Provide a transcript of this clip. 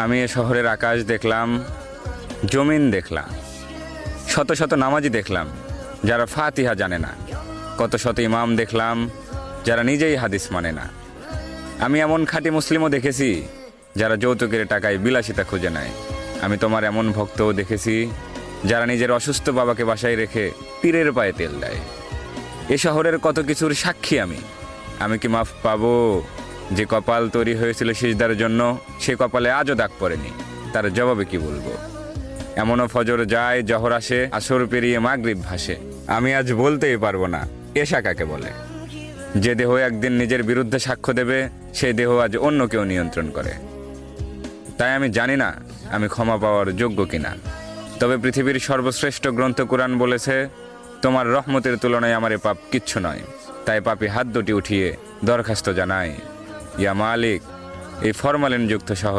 আমি এ শহরের আকাশ দেখলাম, জমিন দেখলাম, শত শত নামাজি দেখলাম যারা ফাতিহা জানে না, কত শত ইমাম দেখলাম যারা নিজেই হাদিস মানে না। আমি এমন খাঁটি মুসলিমও দেখেছি যারা যৌতুকের টাকায় বিলাসিতা খুঁজে নেয়। আমি তোমার এমন ভক্তও দেখেছি যারা নিজের অসুস্থ বাবাকে বাসায় রেখে পীরের পায়ে তেল দেয়। এ শহরের কত কিছুর সাক্ষী আমি কি মাফ পাবো? যে কপাল তৈরি হয়েছিল সিজদার জন্য, সে কপালে আজও দাগ পড়েনি, তার জবাবে কি বলবো? এমনও ফজর যায়, জহর আসে, আসর পেরিয়ে মাগরিব ভাসে, আমি আজ বলতেই পারবো না এশা কাকে বলে। যে দেহ একদিন নিজের বিরুদ্ধে সাক্ষ্য দেবে, সেই দেহ আজ অন্য কেউ নিয়ন্ত্রণ করে। তাই আমি জানি না আমি ক্ষমা পাওয়ার যোগ্য কিনা। তবে পৃথিবীর সর্বশ্রেষ্ঠ গ্রন্থ কুরআন বলেছে, তোমার রহমতের তুলনায় আমার এ পাপ কিচ্ছু নয়। তাই পাপী হাত দুটি উঠিয়ে দরখাস্ত জানাই, ইয়া মালিক, এই ফরমালিনযুক্ত শহরে